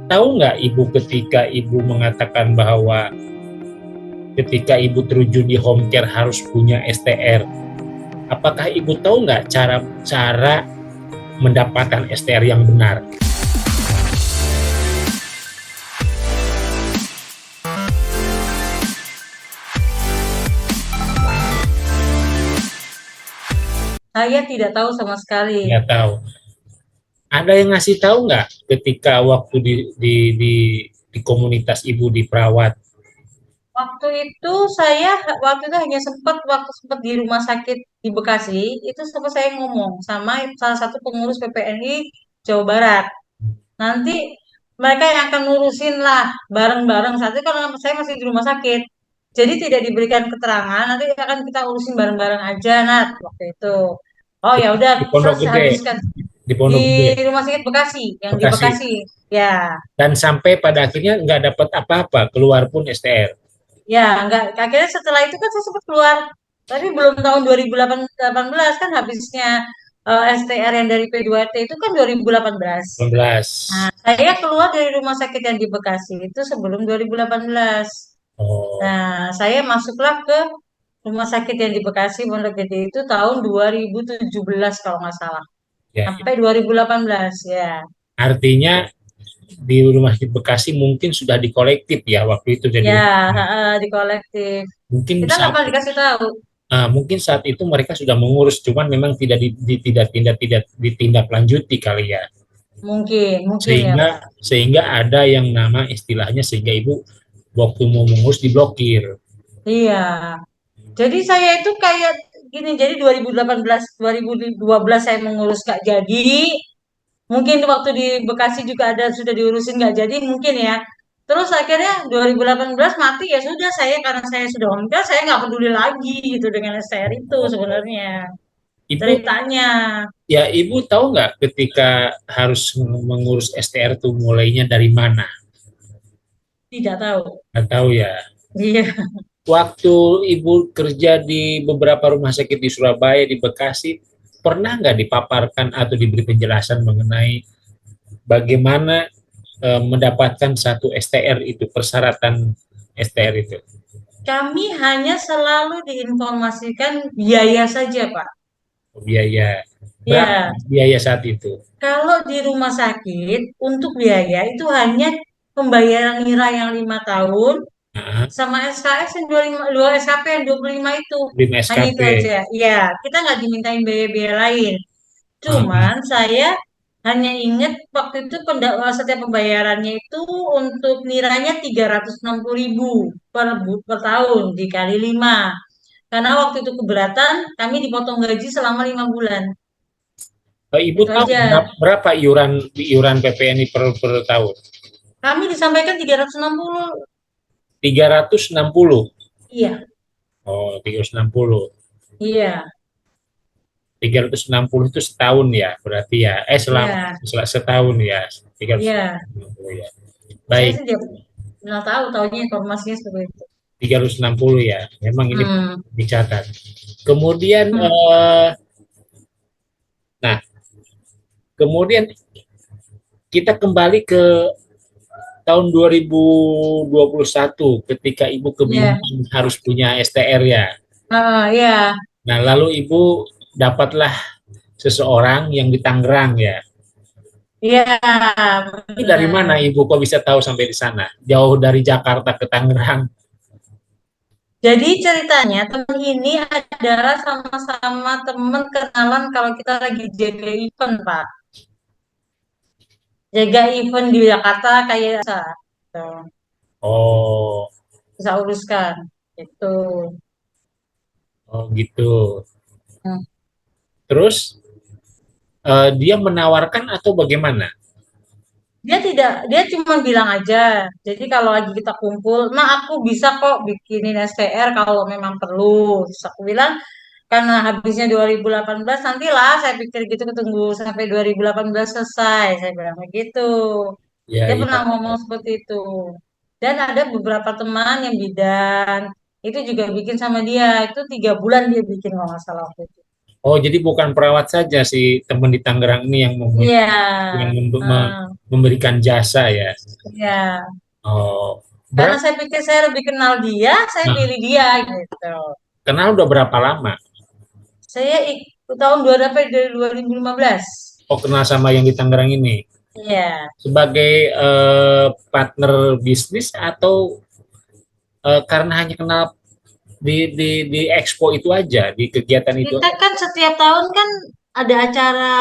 tahu nggak Ibu ketika Ibu mengatakan bahwa ketika Ibu terjun di home care harus punya STR? Apakah Ibu tahu nggak cara mendapatkan STR yang benar? Saya tidak tahu sama sekali. Nggak tahu. Ada yang ngasih tahu nggak ketika waktu di komunitas Ibu di perawat? Waktu itu hanya sempat di rumah sakit di Bekasi, itu sempat saya ngomong sama salah satu pengurus PPNI Jawa Barat. Nanti mereka yang akan ngurusin lah bareng-bareng. Saat itu karena saya masih di rumah sakit, jadi tidak diberikan keterangan. Nanti akan kita urusin bareng-bareng aja, Nat. Waktu itu. Oh ya udah, Di Pondok terus Gede, habiskan di di Pondok Gede, rumah sakit Bekasi, yang di Bekasi. Bekasi. Ya, Dan sampai pada akhirnya nggak dapat apa-apa, keluar pun STR. ya, enggak. Akhirnya setelah itu kan saya sempat keluar, tapi belum tahun 2018 kan habisnya STR yang dari P2T itu kan 2018. 19. Nah, saya keluar dari rumah sakit yang di Bekasi itu sebelum 2018. Oh, Nah, saya masuklah ke rumah sakit yang di Bekasi Pondok Gede itu tahun 2017 kalau nggak salah. ya, ya. Sampai 2018 ya. Artinya di rumah sakit Bekasi mungkin sudah dikolektif ya waktu itu jadi Ya, di kolektif. mungkin Kita nggak saat pernah dikasih tahu. mungkin saat itu mereka sudah mengurus, cuman memang tidak ditindaklanjuti kali ya. Mungkin, mungkin ya, Pak. Sehingga ada yang nama istilahnya sehingga Ibu waktu mau mengurus diblokir. Iya. Jadi saya itu kayak gini, jadi 2018, 2012 saya mengurus nggak jadi. Mungkin waktu di Bekasi juga ada sudah diurusin nggak jadi mungkin ya. Terus akhirnya 2018 mati ya sudah saya karena saya sudah menikah saya nggak peduli lagi gitu dengan STR itu sebenarnya Ibu, ceritanya. ya Ibu tahu nggak ketika harus mengurus STR itu mulainya dari mana? Tidak tahu. Nggak tahu ya. Iya. Waktu Ibu kerja di beberapa rumah sakit di Surabaya, di Bekasi, pernah nggak dipaparkan atau diberi penjelasan mengenai bagaimana mendapatkan satu STR itu, persyaratan STR itu? Kami hanya selalu diinformasikan biaya saja, Pak. Biaya, berapa Ya, biaya saat itu? kalau di rumah sakit untuk biaya itu hanya pembayaran nira yang 5 tahun Nah, sama SKS yang 25, 2 SKP yang 25 itu. 5 Hanya SKP. itu aja. Iya, kita nggak dimintain biaya-biaya lain. Ah, Cuman saya hanya ingat waktu itu setiap pembayarannya itu untuk nilainya 360.000 per tahun dikali 5. Karena waktu itu keberatan, kami dipotong gaji selama 5 bulan. Ibu Itu tahu aja. berapa iuran iuran PPNI per tahun? Kami disampaikan 360. 360. Iya, Oh, 360. iya, 360 itu setahun ya, berarti ya. iya, Selama setahun ya. iya. 360 ya. Saya Baik, sih tidak pernah tahu, tahunya informasinya seperti itu. 360 ya. Memang ini Hmm, dicatat. Kemudian hmm, nah, kemudian kita kembali ke tahun 2021 ketika Ibu iya, kebingungan harus punya STR ya. iya, Nah, lalu Ibu dapatlah seseorang yang di Tangerang ya. iya, Ini dari mana benar. Ibu kok bisa tahu sampai di sana? Jauh dari Jakarta ke Tangerang. Jadi ceritanya teman ini adalah sama-sama teman kenalan kalau kita lagi jaga event, Pak. Jaga event di Jakarta kayak bisa, gitu. Oh, Bisa uruskan. Itu. oh gitu. Hmm. Terus dia menawarkan atau bagaimana? Dia cuma bilang aja. Jadi kalau lagi kita kumpul, nah aku bisa kok bikinin STR kalau memang perlu. Terus aku bilang, karena habisnya 2018, nantilah saya pikir gitu ketunggu sampai 2018 selesai. Saya bilang begitu. Ya, Dia ya. pernah ngomong seperti itu. Dan ada beberapa teman yang bidan, itu juga bikin sama dia. Itu 3 bulan dia bikin kalau nggak salah waktu itu. Oh, jadi bukan perawat saja si teman di Tangerang ini yang Iya. yang Heeh. memberikan jasa ya. Ya, Oh, karena berapa? saya pikir saya lebih kenal dia, saya Nah, pilih dia gitu. kenal udah berapa lama? Saya tahun 2015. Oh, kenal sama yang di Tangerang ini Iya, sebagai partner bisnis atau karena hanya kenal di expo itu aja, di kegiatan itu kita aja. kan setiap tahun kan ada acara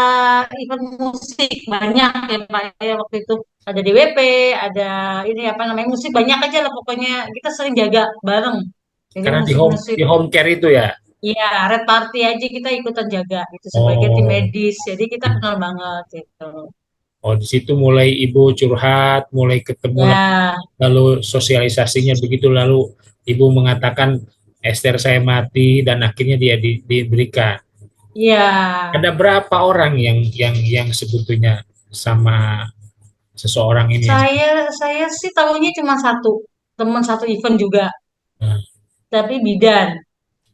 event musik banyak ya Pak. Ya, waktu itu ada DWP, ada ini apa namanya musik banyak aja lah pokoknya kita sering jaga bareng. Jadi Karena musik-musik, di home care itu ya. ya red party aja kita ikutan jaga itu sebagai tim Oh, medis. Jadi kita kenal banget gitu. oh di situ mulai ibu curhat, mulai ketemu lagi, Ya, lalu sosialisasinya begitu, lalu ibu mengatakan Esther saya mati dan akhirnya dia diberikan. iya. Ada berapa orang yang sebetulnya sama seseorang ini ya? Saya sih tahunya cuma satu, teman satu event juga, Nah, tapi bidan. oh,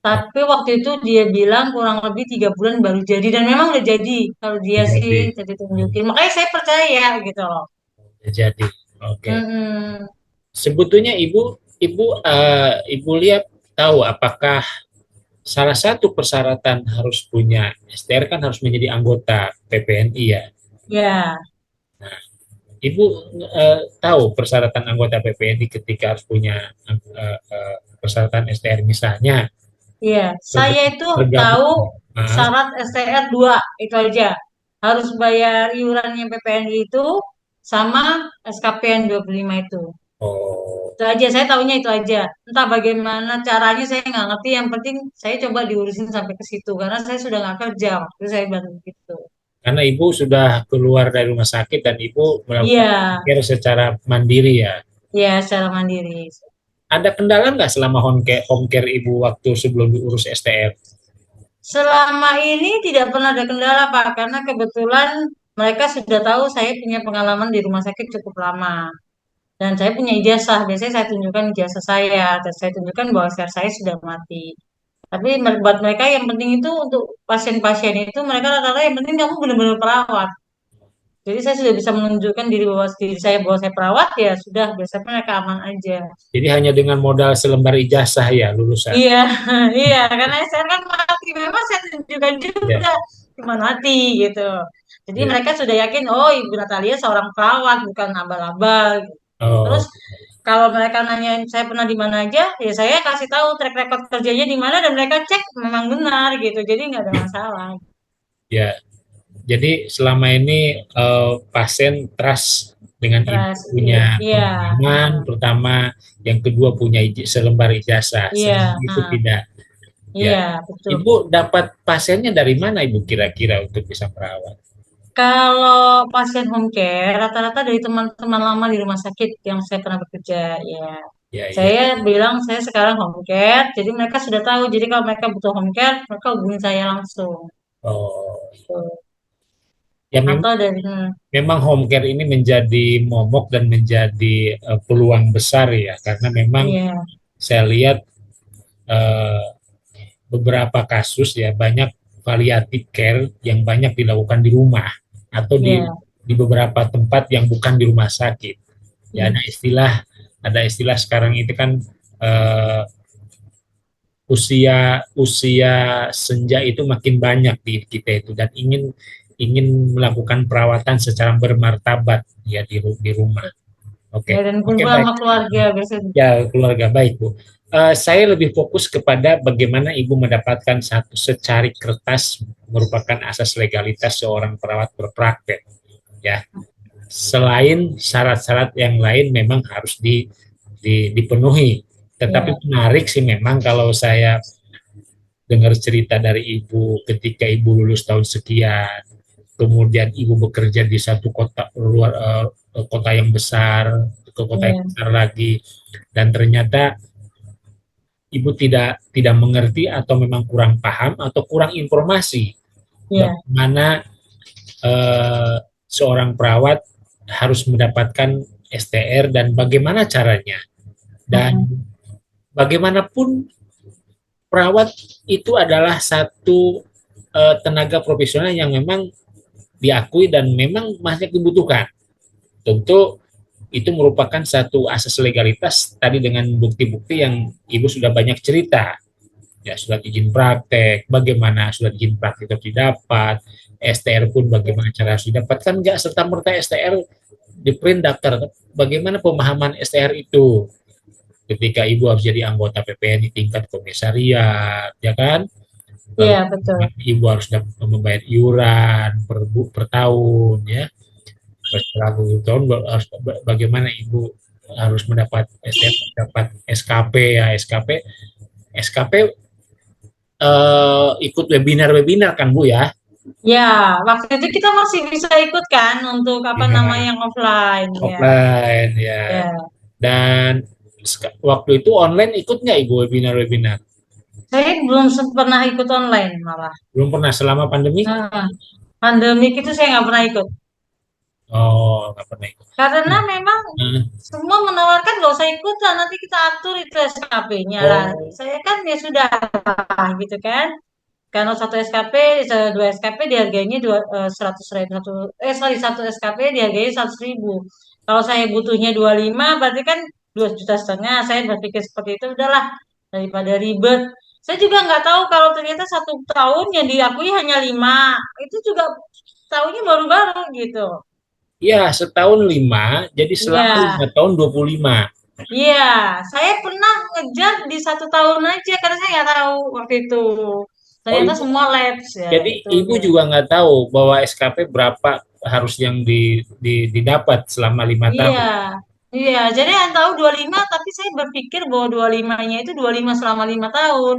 Tapi waktu itu dia bilang kurang lebih 3 bulan baru jadi dan memang udah jadi. Kalau dia sih jadi jadi tunjukin. Makanya saya percaya gitu loh. jadi. Oke. Mm-mm. Sebetulnya ibu lihat tahu apakah salah satu persyaratan harus punya STR kan harus menjadi anggota PPNI ya. Ya, Ibu tahu persyaratan anggota PPNI ketika harus punya persyaratan STR misalnya iya. Saya itu bergabung. tahu Nah, syarat STR 2 itu aja. Harus bayar iurannya PPNI itu sama SKPN 25 itu. oh, Itu aja, saya tahunya itu aja. Entah bagaimana caranya saya nggak ngerti. Yang penting saya coba diurusin sampai ke situ karena saya sudah nggak kerja waktu saya bantu gitu. karena ibu sudah keluar dari rumah sakit dan ibu Iya, melakukan care secara mandiri ya. iya secara mandiri. Ada kendala nggak selama home care ibu waktu sebelum diurus STR? Selama ini tidak pernah ada kendala Pak, karena kebetulan mereka sudah tahu saya punya pengalaman di rumah sakit cukup lama. Dan saya punya ijazah, biasanya saya tunjukkan ijazah saya, dan saya tunjukkan bahwa SR saya sudah mati. Tapi buat mereka yang penting itu untuk pasien-pasien itu mereka rata-rata yang penting kamu benar-benar perawat. Jadi saya sudah bisa menunjukkan diri saya bahwa saya perawat ya sudah biasanya mereka aman aja. Jadi hanya dengan modal selembar ijazah ya lulusan. Iya, iya karena saya kan mati memang saya tunjukkan Ya, juga cuma mati gitu. Jadi ya. mereka sudah yakin oh Ibu Natalia seorang perawat bukan abal-abal. Gitu. Terus Oh, kalau mereka nanyain saya pernah di mana aja, ya saya kasih tahu track record kerjanya di mana dan mereka cek memang benar gitu. Jadi nggak ada masalah. ya. Jadi selama ini pasien trust dengan ibu Terus punya iya, pengalaman pertama, yang kedua punya selembar ijazah. iya, Selama itu tidak. Ya, iya betul. ibu dapat pasiennya dari mana ibu kira-kira untuk bisa merawat? Kalau pasien home care, rata-rata dari teman-teman lama di rumah sakit yang saya pernah bekerja, ya. Ya, ya. Saya bilang saya sekarang home care, jadi mereka sudah tahu. Jadi kalau mereka butuh home care, mereka hubungi saya langsung. Oh, Tuh. ya memang Atau dari, memang home care ini menjadi momok dan menjadi peluang besar ya, karena memang iya, saya lihat eh, beberapa kasus ya banyak palliative care yang banyak dilakukan di rumah atau iya, di beberapa tempat yang bukan di rumah sakit. Ya iya, ada istilah sekarang itu kan eh, usia usia senja itu makin banyak di kita itu dan ingin ingin melakukan perawatan secara bermartabat ya di rumah. ya Oke, dan oke kumpul baik. sama keluarga biasanya. Ya, keluarga baik, Bu. Saya lebih fokus kepada bagaimana Ibu mendapatkan satu secari kertas merupakan asas legalitas seorang perawat berpraktek. Ya, selain syarat-syarat yang lain memang harus dipenuhi. Tetapi Iya, menarik sih memang kalau saya dengar cerita dari Ibu ketika Ibu lulus tahun sekian, kemudian Ibu bekerja di satu kota luar kota yang besar, ke kota yang iya, besar lagi, dan ternyata ibu tidak mengerti atau memang kurang paham atau kurang informasi iya, bagaimana seorang perawat harus mendapatkan STR dan bagaimana caranya dan mm, bagaimanapun perawat itu adalah satu tenaga profesional yang memang diakui dan memang masih dibutuhkan. Tentu itu merupakan satu asas legalitas tadi dengan bukti-bukti yang Ibu sudah banyak cerita. Ya, surat izin praktek, bagaimana surat izin praktek itu didapat, STR pun bagaimana cara harus didapatkan, nggak serta-merta STR di print daftar. Bagaimana pemahaman STR itu? Ketika Ibu harus jadi anggota PPNI tingkat komisariat, ya kan? Lalu Iya, betul. Ibu harus membayar iuran per tahun, ya. Setelah 20 tahun harus bagaimana Ibu harus mendapat STR, dapat SKP, ya SKP ikut webinar-webinar kan Bu ya? Ya, waktu itu kita masih bisa ikut kan untuk apa namanya Iya, yang offline ya. offline ya. Ya, Dan waktu itu online ikut nggak Ibu webinar-webinar? saya belum pernah ikut online malah. Belum pernah selama pandemi? Nah, pandemik itu saya nggak pernah ikut. Oh, nggak pernah ikut. Karena memang Nah, semua menawarkan gak usah ikut lah, nanti kita atur itu SKP-nya lah. oh, Saya kan ya sudah gitu kan. Karena satu SKP, dua SKP dihargainya 100.000, sorry, satu SKP dihargai 100.000. Kalau saya butuhnya 25, berarti kan 2,5 juta. Saya berpikir seperti itu, udahlah daripada ribet. Saya juga nggak tahu kalau ternyata 1 tahun yang diakui hanya 5, itu juga tahunya baru-baru gitu. iya setahun 5, jadi selama Iya, 5 tahun 25. iya. Saya pernah ngejar di 1 tahun aja karena saya nggak tahu waktu itu. Oh, Ternyata Ibu, semua labs ya, jadi itu Ibu dia. juga nggak tahu bahwa SKP berapa harus yang didapat selama 5 tahun. Iya, iya. Jadi yang tahu 25, tapi saya berpikir bahwa 25-nya itu 25 selama 5 tahun.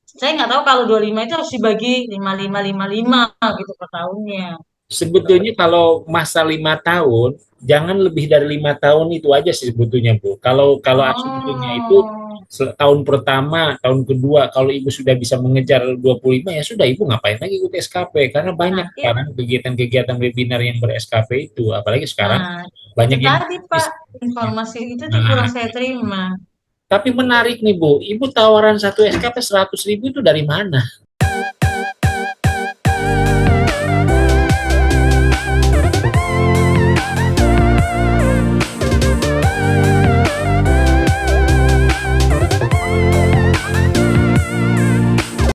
Saya nggak tahu kalau 25 itu harus dibagi 55 gitu per tahunnya. Sebetulnya kalau masa 5 tahun, jangan lebih dari 5 tahun itu aja sih sebetulnya Bu. Kalau kalau asumsinya itu Oh, tahun pertama, tahun kedua, kalau Ibu sudah bisa mengejar 25 ya sudah Ibu ngapain lagi ikut SKP? Karena nah, banyak sekarang kegiatan-kegiatan webinar yang ber-SKP itu, apalagi sekarang nah, itu banyak yang tadi Pak, informasi itu tuh kurang nah, saya terima. tapi menarik nih Bu, Ibu tawaran satu SKP 100.000 itu dari mana?